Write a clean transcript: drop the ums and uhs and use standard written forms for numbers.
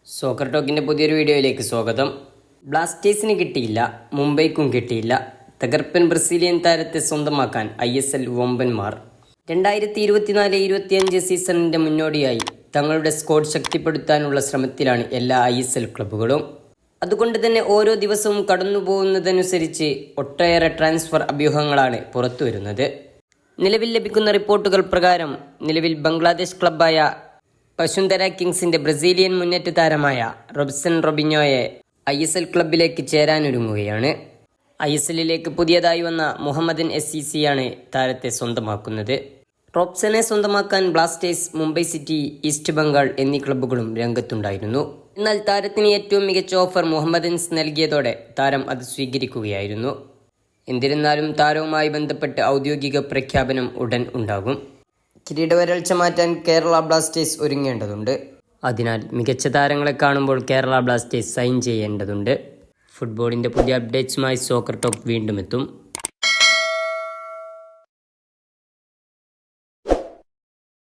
Soccer ടോക്കിൻ്റെ പുതിയൊരു വീഡിയോയിലേക്ക് സ്വാഗതം. ബ്ലാസ്റ്റേഴ്സിന് കിട്ടിയില്ല, മുംബൈക്കും കിട്ടിയില്ല. തകർപ്പൻ ബ്രസീലിയൻ താരത്തെ സ്വന്തമാക്കാൻ ISL വമ്പന്മാർ. 2024-25 സീസണിൻ്റെ മുന്നോടിയായി തങ്ങളുടെ സ്ക്വാഡ് ശക്തിപ്പെടുത്താനുള്ള ശ്രമത്തിലാണ് എല്ലാ ISL ക്ലബ്ബുകളും. അതുകൊണ്ട് തന്നെ ഓരോ ദിവസവും കടന്നുപോകുന്നതനുസരിച്ച് ഒട്ടേറെ ട്രാൻസ്ഫർ അഭ്യൂഹങ്ങളാണ് പുറത്തു വരുന്നത്. നിലവിൽ ലഭിക്കുന്ന റിപ്പോർട്ടുകൾ പ്രകാരം നിലവിൽ ബംഗ്ലാദേശ് ക്ലബ്ബായ വസുന്ധര കിങ്സിന്റെ ബ്രസീലിയൻ മുന്നേറ്റ താരമായ റോബ്സൺ റോബിഞ്ഞോയെ ISL ക്ലബിലേക്ക് ചേരാനൊരുങ്ങുകയാണ്. ISLിലേക്ക് പുതിയതായി വന്ന മുഹമ്മദൻ SCCയാണ് താരത്തെ സ്വന്തമാക്കുന്നത്. റോബ്സനെ സ്വന്തമാക്കാൻ Blasters, Mumbai city, east Bengal എന്നീ ക്ലബ്ബുകളും രംഗത്തുണ്ടായിരുന്നു. എന്നാൽ താരത്തിന് ഏറ്റവും മികച്ച ഓഫർ മുഹമ്മദൻസ് നൽകിയതോടെ താരം അത് സ്വീകരിക്കുകയായിരുന്നു. എന്നിരുന്നാലും താരവുമായി ബന്ധപ്പെട്ട് ഔദ്യോഗിക പ്രഖ്യാപനം ഉടൻ ഉണ്ടാകും. കിരീടവരൾച്ച മാറ്റാൻ കേരള ബ്ലാസ്റ്റേഴ്സ് ഒരുങ്ങേണ്ടതുണ്ട്. അതിനാൽ മികച്ച താരങ്ങളെ കാണുമ്പോൾ കേരള ബ്ലാസ്റ്റേഴ്സ് സൈൻ ചെയ്യേണ്ടതുണ്ട്. ഫുട്ബോളിൻ്റെ പുതിയ അപ്ഡേറ്റ്സുമായി സോക്കർ ടോക്ക് വീണ്ടും എത്തും.